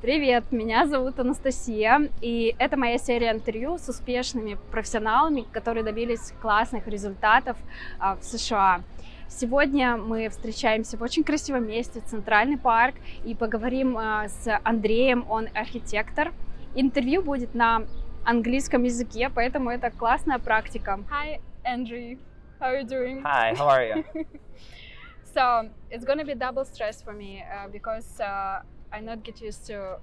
Привет, меня зовут Анастасия, и это моя серия интервью с успешными профессионалами, которые добились классных результатов в США. Сегодня мы встречаемся в очень красивом месте, Центральный парк, и поговорим с Андреем, он архитектор. Интервью будет на английском языке, поэтому это классная практика. Hi, Andrii, how are you doing? Hi, how are you? So it's gonna be double stress for me because I not get used to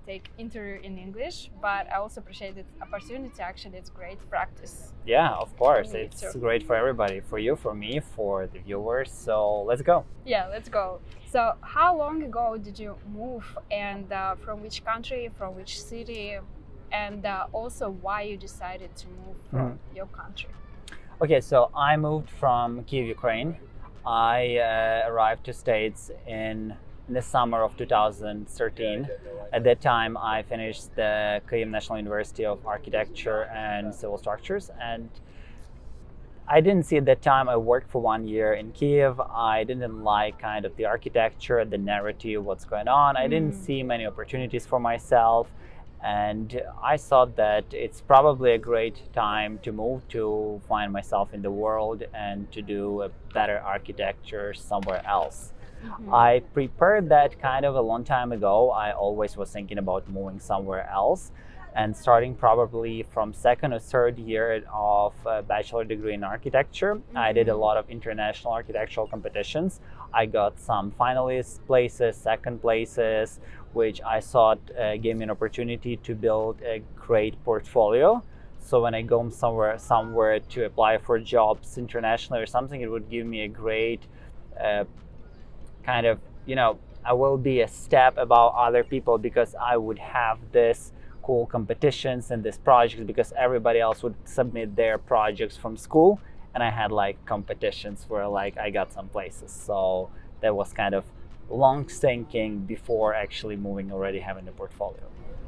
take interview in English, but I also appreciate this opportunity. Actually, it's great practice. Yeah, of course. Me It's too. great for everybody, for you, for me, for the viewers. So let's go. Yeah, let's go. So how long ago did you move, and from which country, from which city, and also why you decided to move from your country? Okay, so I moved from Kyiv, Ukraine. I arrived to States in the summer of 2013. At that time, I finished the Kyiv National University of Architecture and Civil Structures, and I didn't see at that time. I worked for 1 year in Kyiv. I didn't like kind of the architecture, the narrative, what's going on. I didn't see many opportunities for myself, and I thought that it's probably a great time to move to find myself in the world and to do a better architecture somewhere else. I prepared that kind of a long time ago. I always was thinking about moving somewhere else, and starting probably from second or third year of a bachelor degree in architecture, I did a lot of international architectural competitions. I got some finalist places, second places, which I thought gave me an opportunity to build a great portfolio. So when I go somewhere to apply for jobs internationally or something, it would give me a great kind of, I will be a step above other people because I would have this cool competitions and this projects, because everybody else would submit their projects from school, and I had like competitions where like I got some places. So that was kind of long thinking before actually moving, already having the portfolio.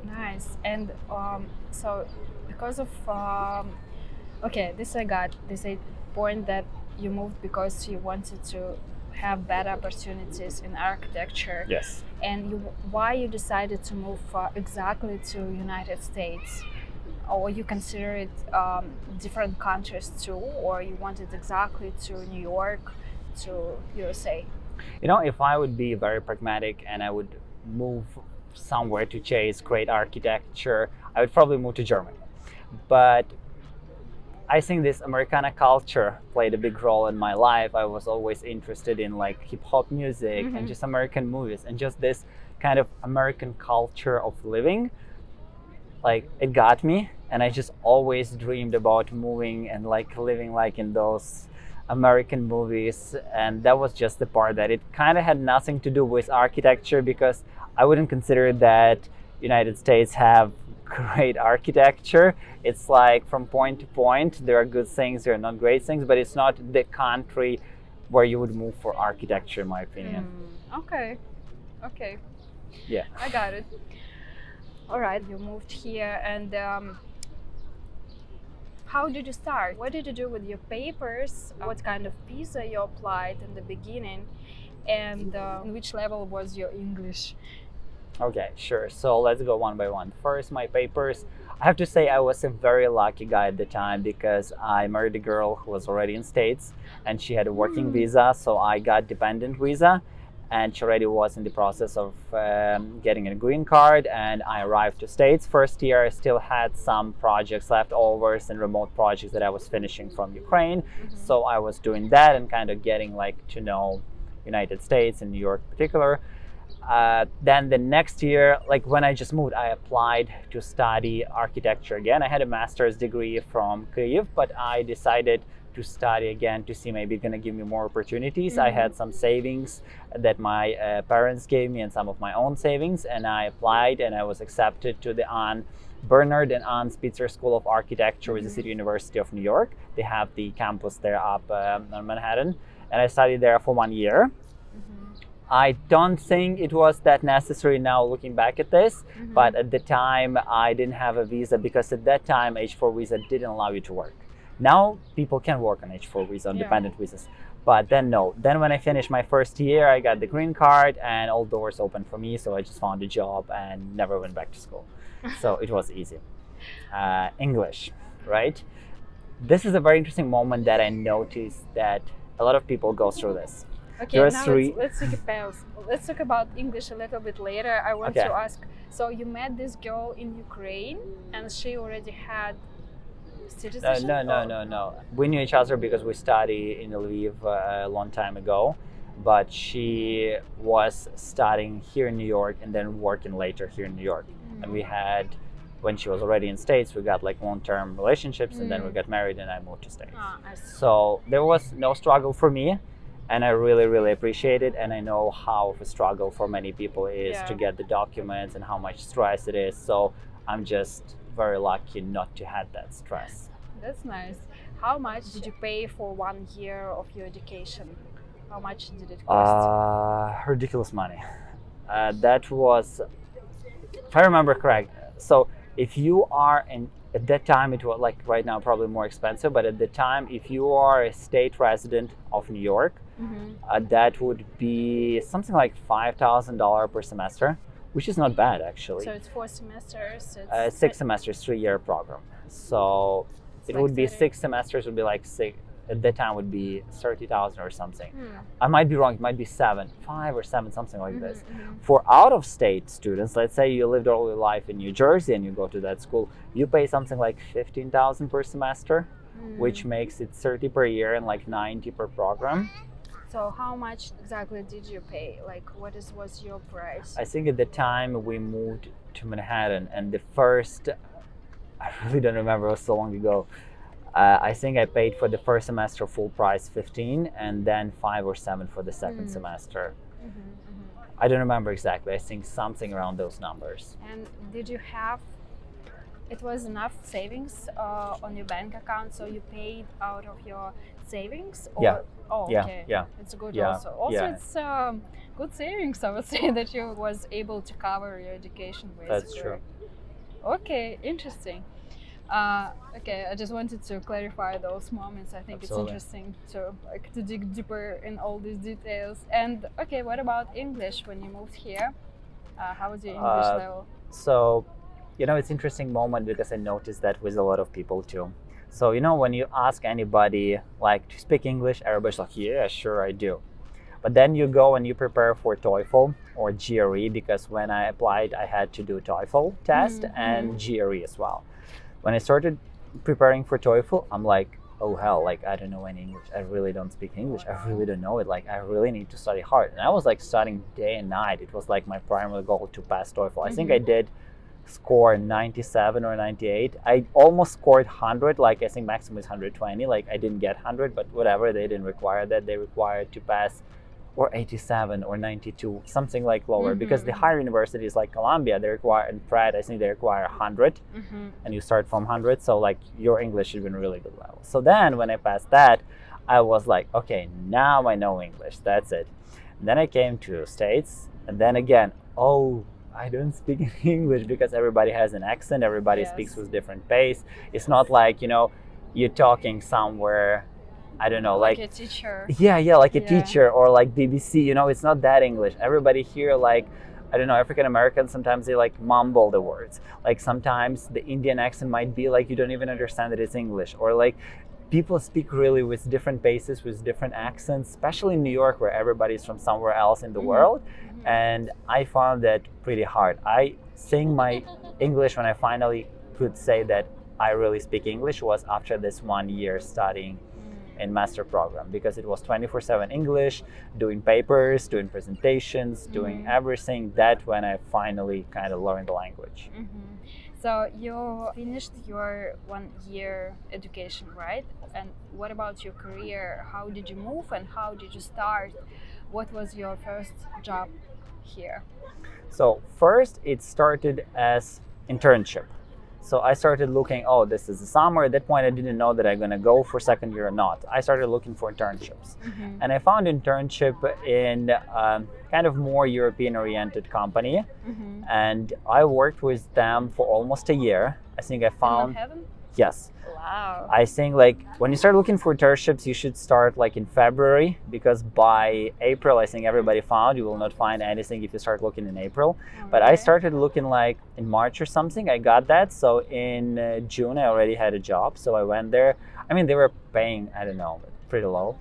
Nice. And so because of this I got this point that you moved because you wanted to have better opportunities in architecture. Yes. And why you decided to move exactly to United States, or you consider it different countries too, or you wanted exactly to New York, to USA? If I would be very pragmatic and I would move somewhere to chase great architecture, I would probably move to Germany. But I think this Americana culture played a big role in my life. I was always interested in like hip hop music and just American movies and just this kind of American culture of living. Like it got me, and I just always dreamed about moving and like living like in those American movies. And that was just the part that it kind of had nothing to do with architecture, because I wouldn't consider that United States have great architecture. It's like from point to point, there are good things, there are not great things, but it's not the country where you would move for architecture, in my opinion. Okay. Yeah. I got it. All right, you moved here, and how did you start? What did you do with your papers? What kind of visa you applied in the beginning, and which level was your English? Okay, sure. So let's go one by one. First, my papers. I have to say I was a very lucky guy at the time, because I married a girl who was already in States and she had a working visa, so I got dependent visa, and she already was in the process of getting a green card, and I arrived to States. First year, I still had some projects, leftovers and remote projects that I was finishing from Ukraine. So I was doing that and kind of getting like to know United States and New York in particular. Then the next year, like when I just moved, I applied to study architecture again. I had a master's degree from Kyiv, but I decided to study again to see maybe it's going to give me more opportunities. I had some savings that my parents gave me and some of my own savings, and I applied and I was accepted to the Bernard and Ann Spitzer School of Architecture with the City University of New York. They have the campus there up on Manhattan, and I studied there for 1 year. I don't think it was that necessary now looking back at this, but at the time I didn't have a visa, because at that time H4 visa didn't allow you to work. Now people can work on H4 visa, on dependent visas. But then no. Then when I finished my first year, I got the green card and all doors opened for me. So I just found a job and never went back to school. So it was easy. English, right? This is a very interesting moment that I noticed that a lot of people go through this. Okay, now let's take a pause. Let's talk about English a little bit later. I want to ask, so you met this girl in Ukraine and she already had citizenship? No. We knew each other because we studied in Lviv a long time ago, but she was studying here in New York and then working later here in New York. And we had, when she was already in States, we got like long-term relationships and then we got married and I moved to States. So there was no struggle for me. And I really, really appreciate it. And I know how of a struggle for many people is to get the documents and how much stress it is. So I'm just very lucky not to have that stress. That's nice. How much did you pay for 1 year of your education? How much did it cost? Ridiculous money. That was, if I remember correct, so if you are at that time, it was like right now probably more expensive, but at the time, if you are a state resident of New York, that would be something like $5,000 per semester, which is not bad actually. So it's 4 semesters? 6 semesters, 3-year program. So it would be 6 semesters, would be like at that time would be 30,000 or something. I might be wrong, it might be 5 or 7, something like this. For out-of-state students, let's say you lived all your life in New Jersey and you go to that school, you pay something like 15,000 per semester, which makes it 30 per year and like 90 per program. So how much exactly did you pay? Like was your price? I think at the time we moved to Manhattan and the first, I really don't remember, it was so long ago. I think I paid for the first semester full price 15 and then 5 or 7 for the second semester. I don't remember exactly. I think something around those numbers. And did you have, it was enough savings on your bank account, so you paid out of your savings? Or, yeah. Oh, okay. Yeah. It's good also. Also, it's good savings, I would say, that you was able to cover your education basically. That's true. Okay, interesting. Okay, I just wanted to clarify those moments. I think Absolutely. It's interesting to dig deeper in all these details. And okay, what about English when you moved here? How was your English level? So, it's interesting moment because I noticed that with a lot of people too. So, when you ask anybody like to speak English, everybody's like, yeah, sure I do. But then you go and you prepare for TOEFL or GRE, because when I applied, I had to do TOEFL test and GRE as well. When I started preparing for TOEFL, I'm like, oh hell, like I don't know any English. I really don't speak English. I really don't know it. Like I really need to study hard. And I was like studying day and night. It was like my primary goal to pass TOEFL. I think I did score 97 or 98. I almost scored 100. Like I think maximum is 120. Like I didn't get 100, but whatever. They didn't require that. They required to pass or 87 or 92, something like lower, because the higher universities like Columbia, they require, and Pratt, I think they require 100, and you start from 100, so like your English should be in a really good level. So then when I passed that, I was like, okay, now I know English, that's it. And then I came to States, and then again, oh, I don't speak English, because everybody has an accent, everybody speaks with different pace. It's not like, you're talking somewhere, I don't know, like a teacher. Yeah, like a teacher or like BBC, it's not that English. Everybody here, like, I don't know, African Americans, sometimes they like mumble the words. Like sometimes the Indian accent might be like, you don't even understand that it's English. Or like people speak really with different paces, with different accents, especially in New York where everybody's from somewhere else in the world. And I found that pretty hard. I think my English, when I finally could say that I really speak English, was after this 1 year studying in master program, because it was 24/7 English, doing papers, doing presentations, doing everything. That when I finally kind of learned the language. So you finished your 1 year education, right? And what about your career? How did you move and how did you start? What was your first job here? So first it started as internship. So I started looking, oh, this is the summer. At that point, I didn't know that I'm going to go for second year or not. I started looking for internships. And I found internship in kind of more European-oriented company. And I worked with them for almost a year. I think I found... Yes. Wow. I think like when you start looking for internships, you should start like in February, because by April, I think everybody found you will not find anything if you start looking in April. But I started looking like in March or something. I got that. So in June, I already had a job. So I went there. I mean, they were paying, I don't know, pretty low.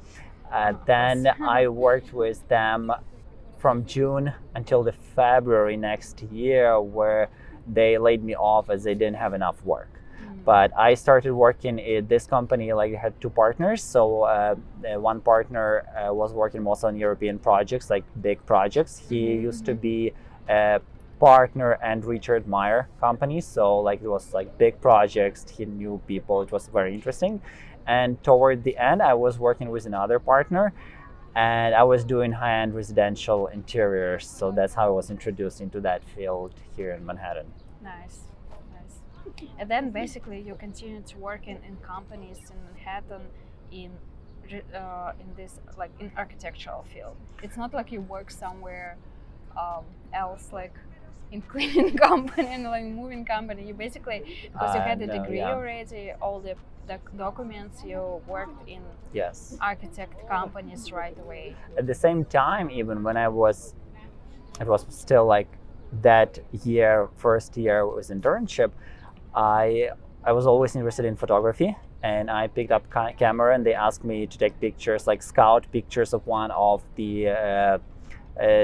Then I worked with them from June until the February next year, where they laid me off as they didn't have enough work. But I started working at this company, like I had two partners. So one partner was working most on European projects, like big projects. He used to be a partner and Richard Meyer company. So like it was like big projects, he knew people, it was very interesting. And toward the end, I was working with another partner, and I was doing high-end residential interiors. So that's how I was introduced into that field here in Manhattan. Nice. And then basically you continue to work in companies in Manhattan in this like in architectural field. It's not like you work somewhere else, like in cleaning company and like moving company. You basically, because you had the degree already, all the documents, you worked in architect companies right away. At the same time, even when it was still like that year, first year was internship, I was always interested in photography, and I picked up camera, and they asked me to take pictures, like scout pictures of one of the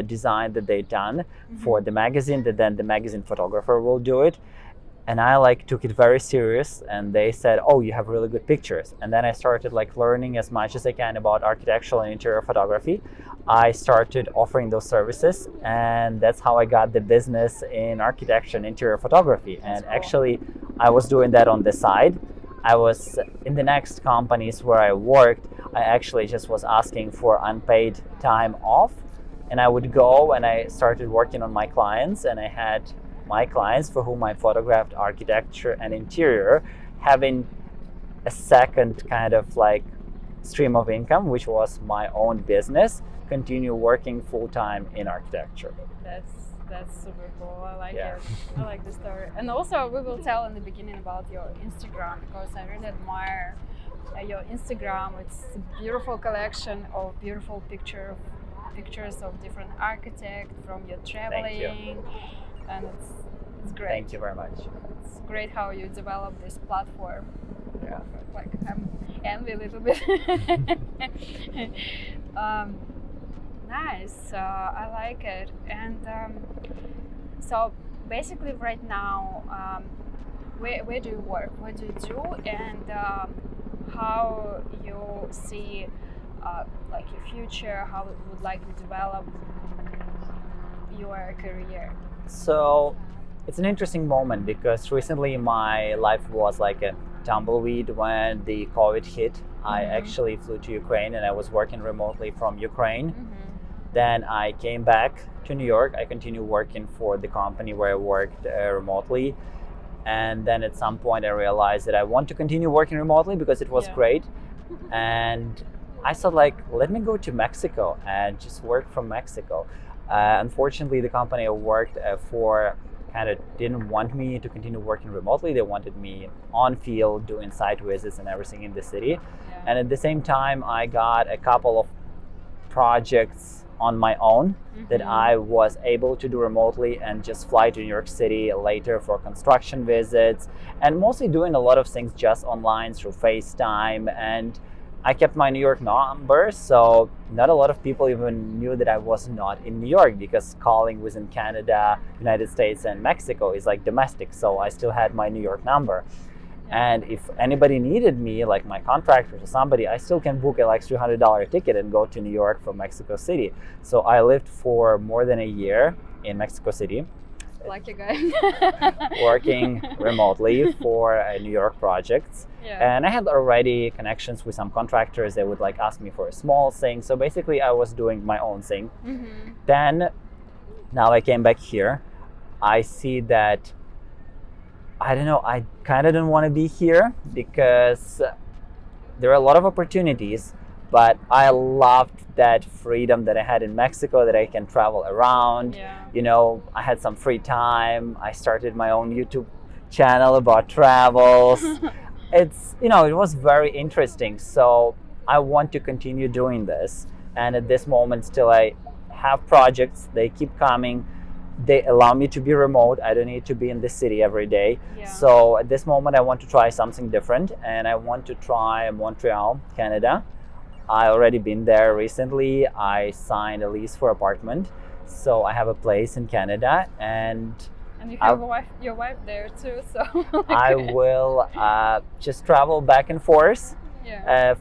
design that they done for the magazine, that then the magazine photographer will do it. And I like took it very serious, and they said, oh, you have really good pictures. And then I started like learning as much as I can about architectural and interior photography. I started offering those services, and that's how I got the business in architecture and interior photography. And actually, I was doing that on the side. I was in the next companies where I worked, I actually just was asking for unpaid time off, and I would go and I started working on my clients, and I had my clients for whom I photographed architecture and interior, having a second kind of like stream of income, which was my own business, continue working full-time in architecture. That's super cool. I like it. I like the story. And also we will tell in the beginning about your Instagram, because I really admire your Instagram. It's a beautiful collection of beautiful pictures of different architects from your traveling. Thank you. And it's great. Thank you very much. It's great how you develop this platform. Yeah. Like I'm envy a little bit. Nice. I like it. And so basically right now, where do you work? What do you do? And how you see like your future? How you would like to develop your career? So it's an interesting moment, because recently my life was like a tumbleweed when the COVID hit. I actually flew to Ukraine, and I was working remotely from Ukraine. Then I came back to New York. I continued working for the company where I worked remotely. And then at some point I realized that I want to continue working remotely because it was great. And I thought like, let me go to Mexico and just work from Mexico. Unfortunately, the company I worked for kind of didn't want me to continue working remotely. They wanted me on field doing site visits and everything in the city. And at the same time, I got a couple of projects on my own that I was able to do remotely and just fly to New York City later for construction visits, and mostly doing a lot of things just online through FaceTime. And I kept my New York number, so not a lot of people even knew that I was not in New York, because calling within Canada, United States, and Mexico is like domestic. So I still had my New York number. And if anybody needed me, like my contractors or somebody, I still can book a like $300 ticket and go to New York from Mexico City. So I lived for more than a year in Mexico City. Lucky guy. Working remotely for New York projects. And I had already connections with some contractors. They would like ask me for a small thing. So basically I was doing my own thing. Then now I came back here. I see that, I don't know, I kind of don't want to be here because there are a lot of opportunities, but I loved that freedom that I had in Mexico, that I can travel around. You know, I had some free time. I started my own YouTube channel about travels. it's, it was very interesting. So I want to continue doing this. And at this moment, still, I have projects, they keep coming. They allow me to be remote. I don't need to be in the city every day. Yeah. So at this moment, I want to try something different, and I want to try Montreal, Canada. I already been there recently. I signed a lease for apartment, so I have a place in Canada, and you have your wife there too, so I will just travel back and forth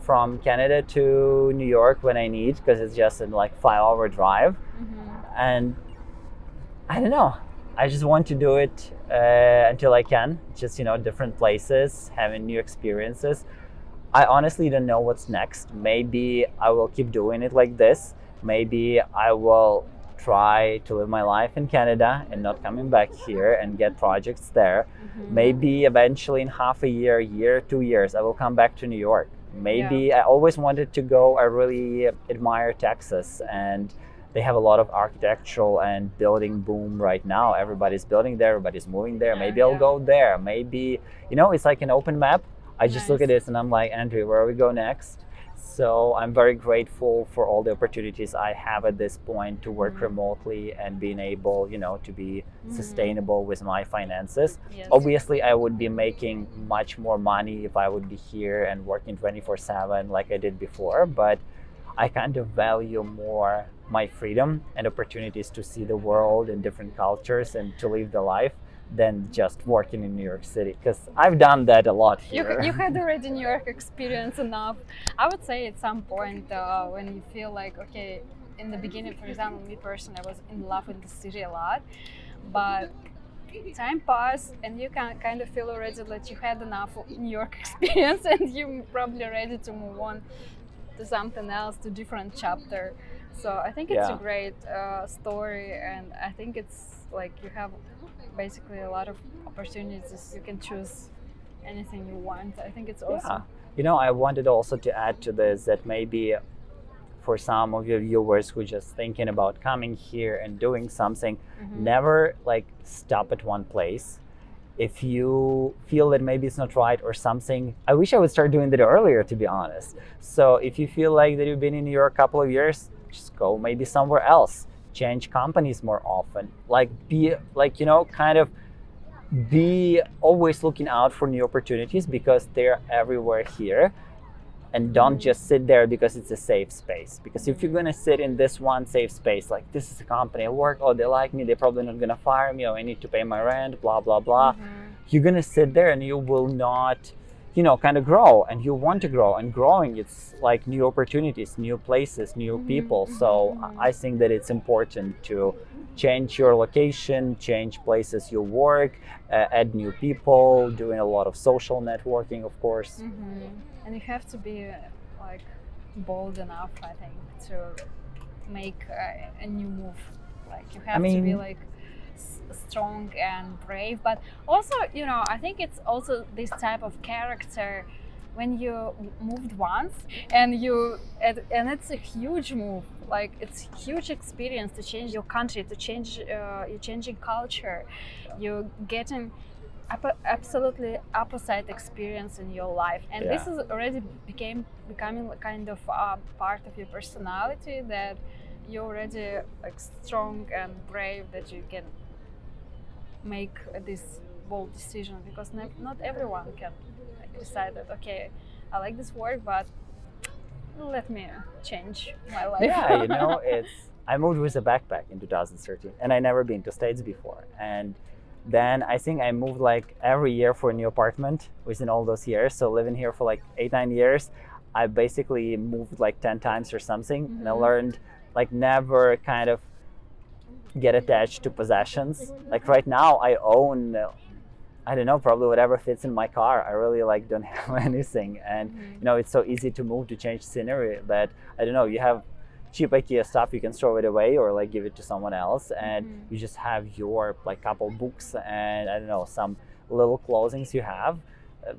from Canada to New York when I need, because it's just a 5-hour drive. And I don't know, I just want to do it until I can, just different places, having new experiences. I honestly don't know what's next. Maybe I will keep doing it like this. Maybe I will try to live my life in Canada and not coming back here and get projects there. Maybe eventually in half a year, 2 years, I will come back to New York. Maybe I always wanted to go. I really admire Texas, and they have a lot of architectural and building boom right now. Everybody's building there, everybody's moving there. Maybe I'll go there. Maybe, it's like an open map. I just look at this and I'm like, Andrii, where we go next? So I'm very grateful for all the opportunities I have at this point to work remotely and being able, to be sustainable with my finances. Obviously, I would be making much more money if I would be here and working 24/7 like I did before, but I kind of value more my freedom and opportunities to see the world in different cultures and to live the life than just working in New York City, because I've done that a lot here. You had already New York experience enough. I would say at some point when you feel like, okay, in the beginning, for example, me personally, I was in love with the city a lot, but time passed and you can kind of feel already that you had enough of New York experience and you're probably ready to move on to something else, to different chapter. So I think it's a great story, and I think it's like you have basically a lot of opportunities. You can choose anything you want. I think it's awesome. I wanted also to add to this that maybe for some of your viewers who just thinking about coming here and doing something, never stop at one place. If you feel that maybe it's not right or something, I wish I would start doing that earlier, to be honest. So if you feel like that you've been in New York a couple of years, just go maybe somewhere else. Change companies more often. Be always looking out for new opportunities, because they're everywhere here. And don't just sit there because it's a safe space. Because if you're gonna sit in this one safe space, like this is a company I work, they like me, they're probably not gonna fire me, I need to pay my rent, blah, blah, blah. You're gonna sit there and you will not, kind of grow, and you want to grow, and growing, it's like new opportunities, new places, new people. So I think that it's important to change your location, change places you work, add new people, doing a lot of social networking, of course. And you have to be bold enough, I think, to make a new move. You have to be strong and brave, but also, I think it's also this type of character when you moved once and it's a huge move. It's a huge experience to change your country, to change you're changing culture, you're getting absolutely opposite experience in your life, and this is already becoming kind of part of your personality, that you're already strong and brave, that you can make this bold decision, because not everyone can decide that, okay, I like this work, but let me change my life. I moved with a backpack in 2013, and I never been to States before, and then I think I moved every year for a new apartment within all those years. So living here for 8-9 years, I basically moved 10 times or something, and I learned never kind of get attached to possessions. Right now I own I don't know, probably whatever fits in my car. I really don't have anything, and it's so easy to move, to change scenery, that I don't know, you have cheap IKEA stuff, you can throw it away or give it to someone else, and you just have your couple books and I don't know, some little clothings you have,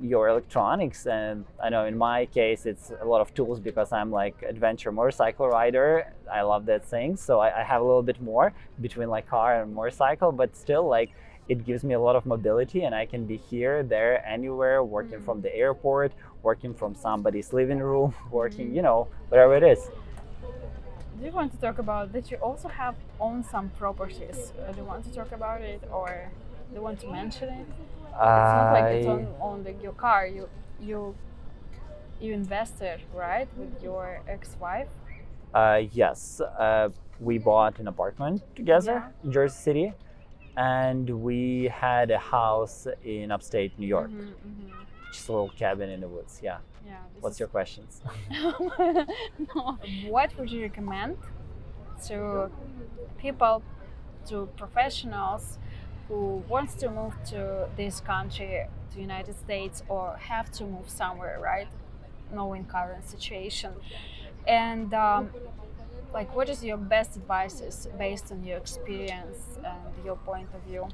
your electronics. And I know in my case it's a lot of tools, because I'm adventure motorcycle rider. I love that thing, so I have a little bit more between car and motorcycle, but still it gives me a lot of mobility, and I can be here, there, anywhere, working from the airport, working from somebody's living room, working, whatever it is. Do you want to talk about that you also have own some properties? Do you want to talk about it, or do you want to mention it? It's not like it's on your car. You invested, right, with your ex-wife? Yes, we bought an apartment together in Jersey City, and we had a house in upstate New York. Just a little cabin in the woods. Yeah. What's your questions? No. What would you recommend to people, to professionals who wants to move to this country, to United States, or have to move somewhere, right? Knowing current situation, and what is your best advices based on your experience and your point of view?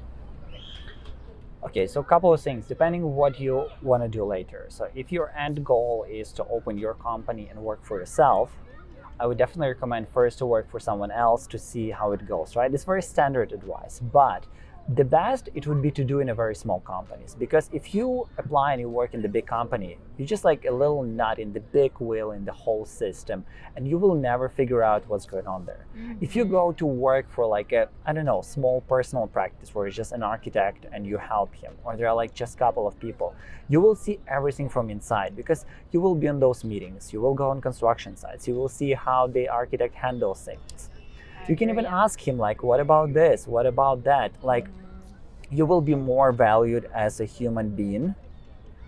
Okay, so a couple of things, depending what you want to do later. So if your end goal is to open your company and work for yourself, I would definitely recommend first to work for someone else to see how it goes, right? It's very standard advice, but the best it would be to do in a very small companies, because if you apply and you work in the big company, you're just like a little nut in the big wheel in the whole system, and you will never figure out what's going on there. If you go to work for like a, I don't know, small personal practice where it's just an architect and you help him, or there are like just a couple of people, you will see everything from inside, because you will be on those meetings, you will go on construction sites, you will see how the architect handles things. You can even ask him, like, what about this? What about that? Like, you will be more valued as a human being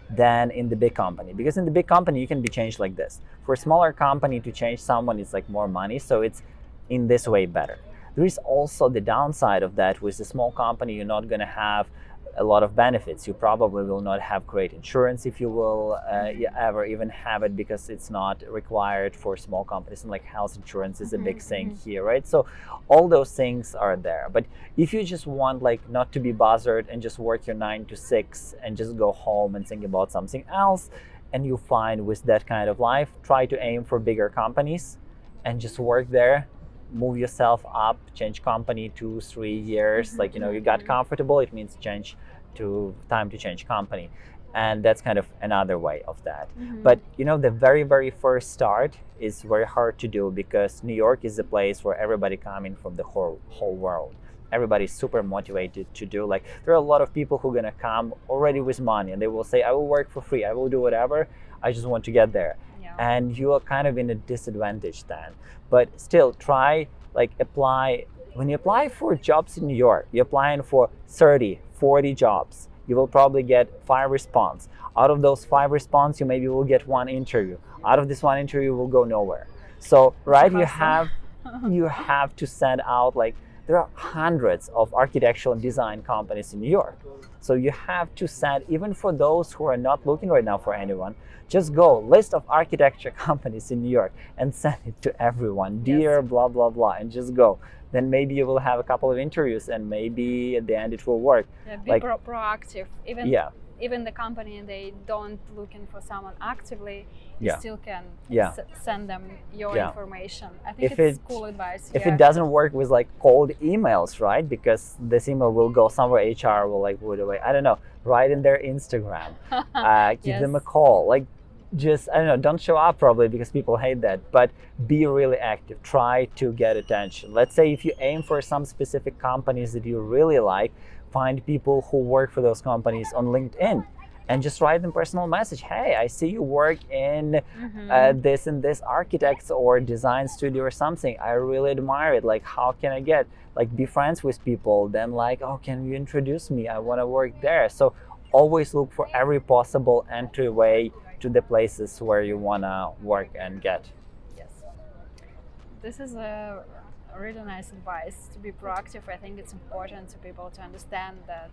than in the big company. Because in the big company, you can be changed like this. For a smaller company to change someone, it's like more money. So it's in this way better. There is also the downside of that. With a small company, you're not going to have a lot of benefits. You probably will not have great insurance if you will ever even have it, because it's not required for small companies, and like health insurance is a big thing here, right? So all those things are there. But if you just want like not to be bothered and just work your 9 to 6 and just go home and think about something else, and you find with that kind of life, try to aim for bigger companies and just work there. Move yourself up, change company 2-3 years, like you got comfortable, it means time to change company, and that's kind of another way of that. But the very first start is very hard to do, because New York is a place where everybody coming from the whole world. Everybody's super motivated to do, like, there are a lot of people who are gonna come already with money, and they will say, I will work for free, I will do whatever, I just want to get there. And you are kind of in a disadvantage then. But still, try, like, apply. When you apply for jobs in New York, you're applying for 30, 40 jobs. You will probably get 5 responses. Out of those 5 responses, you maybe will get 1 interview. Out of this 1 interview, you will go nowhere. So, right, you have to send out, like, there are hundreds of architectural and design companies in New York. So you have to send, even for those who are not looking right now for anyone, just go list of architecture companies in New York and send it to everyone. Dear blah, blah, blah, and just go. Then maybe you will have a couple of interviews, and maybe at the end it will work. Be proactive. Even the company, they don't looking for someone actively, you still can send them your information. I think it's cool advice. If it doesn't work with like cold emails, right? Because this email will go somewhere, HR will like put away. I don't know. Write in their Instagram. Give them a call. Like, just, I don't know, don't show up probably, because people hate that, but be really active. Try to get attention. Let's say if you aim for some specific companies that you really like, find people who work for those companies on LinkedIn and just write them personal message. Hey, I see you work in this and this architects or design studio or something. I really admire it. Like, how can I get, like, be friends with people? Then like, oh, can you introduce me? I want to work there. So always look for every possible entryway to the places where you want to work and get. Yes. This is a really nice advice, to be proactive. I think it's important to people to understand that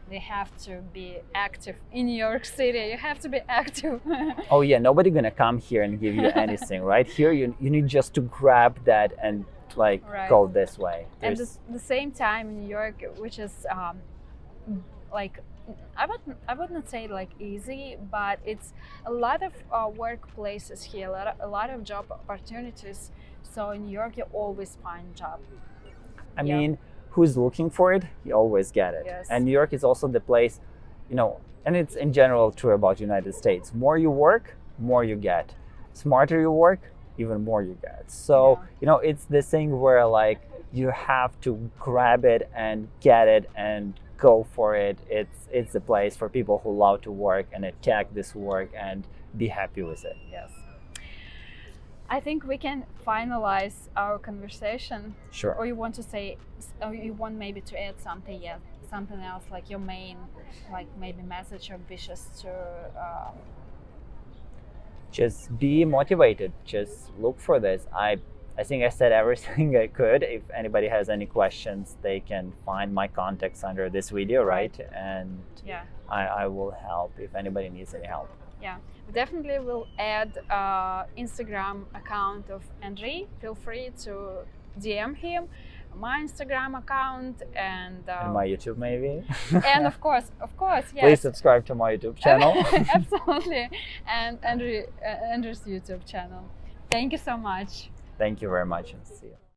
they have to be active in New York City. You have to be active. Oh yeah, nobody gonna come here and give you anything, right? Here you need just to grab that and like go this way. And the same time in New York, which is like, I would not say like easy, but it's a lot of workplaces here, a lot of job opportunities. So in New York, you always find job. I mean, who's looking for it, you always get it. Yes. And New York is also the place, and it's in general true about United States. More you work, more you get. Smarter you work, even more you get. So, it's this thing where like you have to grab it and get it and go for it. It's the place for people who love to work and attack this work and be happy with it. Yes. I think we can finalize our conversation. Sure. Or you want to say, or you want maybe to add something, something else, like your main, like maybe message or wishes to. Just be motivated. Just look for this. I think I said everything I could. If anybody has any questions, they can find my contacts under this video, right? And I will help if anybody needs any help. Yeah, we definitely will add Instagram account of Andrii. Feel free to DM him, my Instagram account, and my YouTube maybe. And of course, yes. Please subscribe to my YouTube channel. Absolutely, and Andrii's YouTube channel. Thank you so much. Thank you very much, and see you.